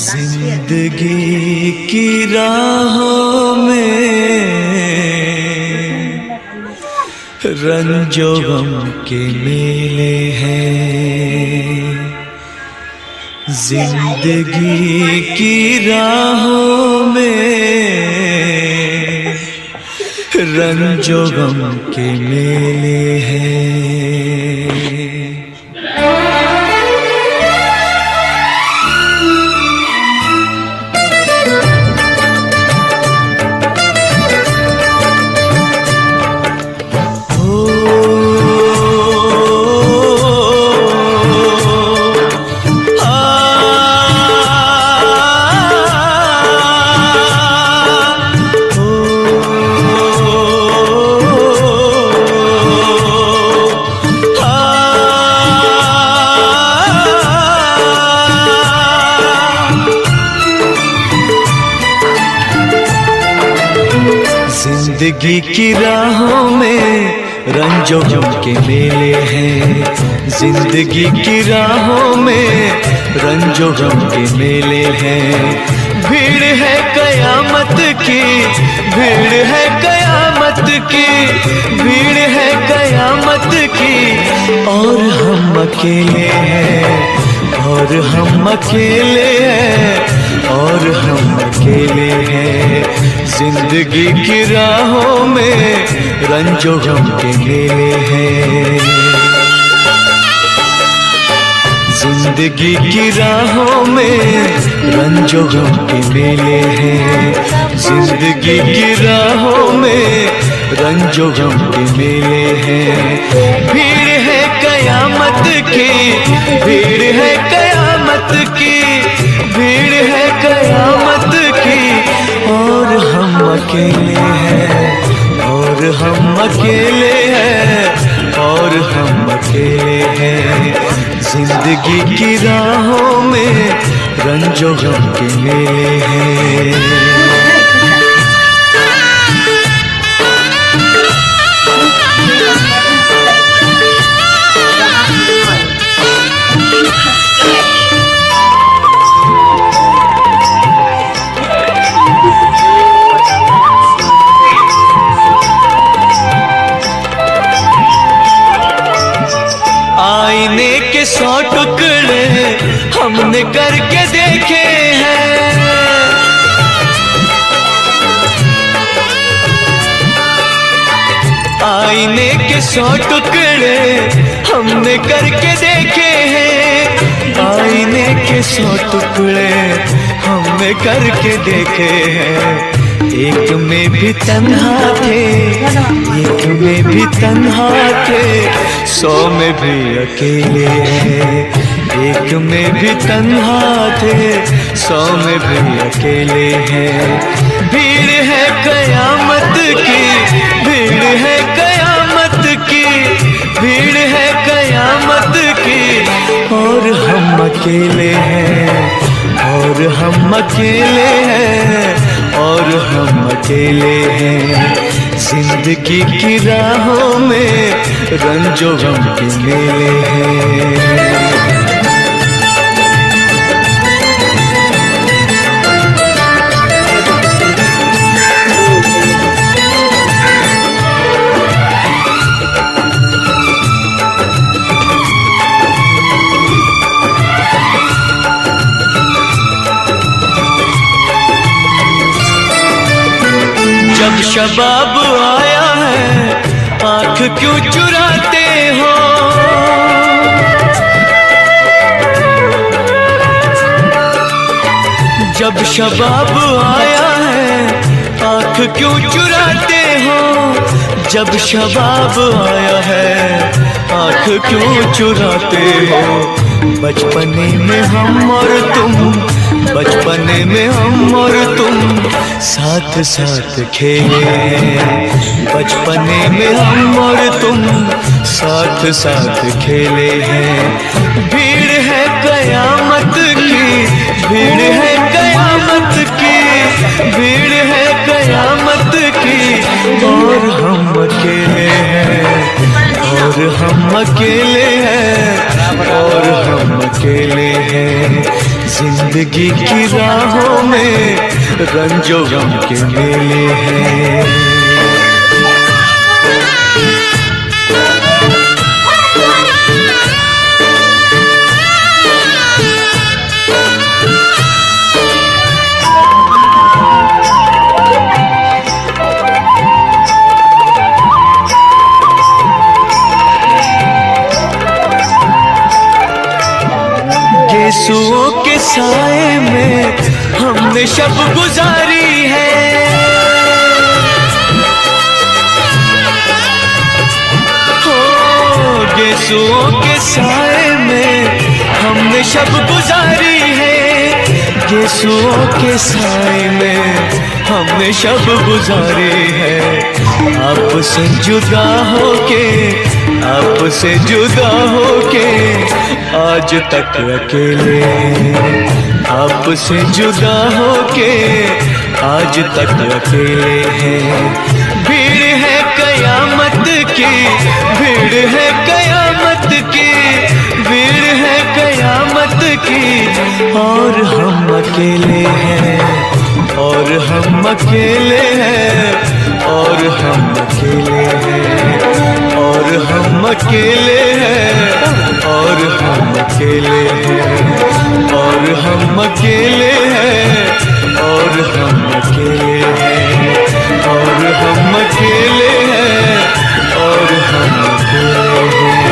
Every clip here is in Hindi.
जिंदगी की राहों में रंजो गम के मेले हैं। जिंदगी की राहों में रंजो गम के मेले हैं। जिंदगी की राहों में रंजो गम के मेले हैं। जिंदगी की राहों में रंजो गम के मेले हैं। भीड़ है कयामत की, भीड़ है कयामत की, भीड़ है कयामत की। और हम अकेले हैं, और हम अकेले हैं, और हम अकेले हैं। जिंदगी की राहों में रंजो गम के मेले हैं। जिंदगी की राहों में रंजो गम के मेले हैं। जिंदगी की राहों में रंजो गम के मेले हैं। भीड़ है कयामत की, भीड़ है कयामत की, भीड़ है कयामत की। और हम अकेले हैं, और हम अकेले हैं, और हम अकेले हैं। जिंदगी की राहों में रंजो गम के मेले हैं। आईने के 100 टुकड़े हमने करके देखे हैं। आईने के 100 टुकड़े हमने करके देखे हैं। आईने के 100 टुकड़े हमने करके देखे हैं। एक में भी तन्हा थे, एक में भी तन्हा थे, 100 में भी अकेले हैं। एक में भी तन्हा थे, 100 में भी अकेले हैं। भीड़ है कयामत की, भीड़ है कयामत की, भीड़ है कयामत की। और हम अकेले हैं, और हम अकेले हैं, और हम अकेले हैं। जिंदगी की राहों में रंजो गम के मेले हैं। जब शबाब आया है आँख क्यों चुराते हो। जब शबाब आया है आँख क्यों चुराते हो। जब शबाब आया है आँख क्यों चुराते हो। बचपने में हम और तुम, बचपने में हम और तुम साथ साथ खेले हैं। बचपने में हम और तुम साथ साथ खेले हैं। भीड़ है कयामत की, भीड़ है कयामत की, भीड़ है कयामत की। और हम अकेले हैं, और हम अकेले हैं, और हम अकेले हैं। जिंदगी की राहों में रंजो गम के मेले हैं। यीशुओं के साए में हमने शब गुजारी है। हो यीशुओं के साए में हमने शब गुजारी है। यीशुओं के साए में हमने शब गुजारी है। आपसे जुदा होके, आपसे जुदा होके आज तक अकेले हैं। आपसे जुदा होके आज तक अकेले हैं। भीड़ है कयामत की, भीड़ है कयामत की, भीड़ है कयामत की, और हम अकेले हैं, और हम अकेले हैं, और हम अकेले हैं, और हम अकेले हैं, और हम अकेले हैं, और हम अकेले हैं, और हम अकेले हैं, और हम अकेले हैं, और हम अकेले हैं।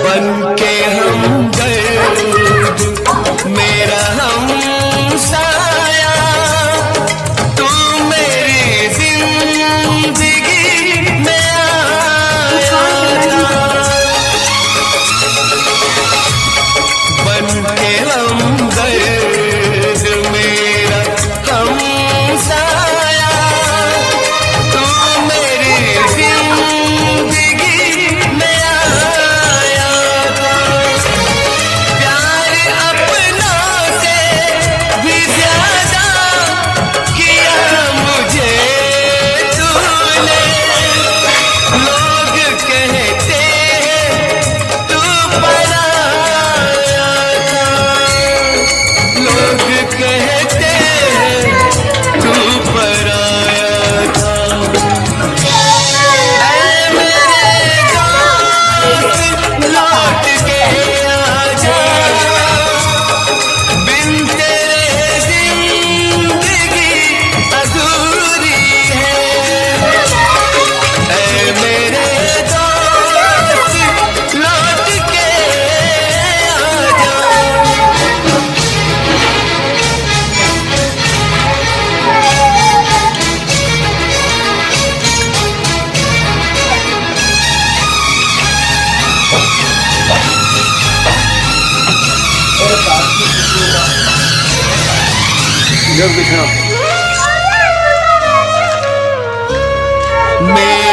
बनके हमदर्द मेरा हमसाया, तू मेरी जिंदगी में आया था। बनके हमदर्द मेरा हमसाया, तू मेरी जिंदगी में आया था। प्यार अपनों से भी ज्यादा किया मुझे तूने। लोग कहते हैं तू पराया था, लोग कहते हैं तू पराया था। ऐ मेरे दोस्त लौट के आजा, बिन तेरे जिंदगी अधूरी है। ऐ मेरे दोस्त लौट के आजा। जब दिखा मेरे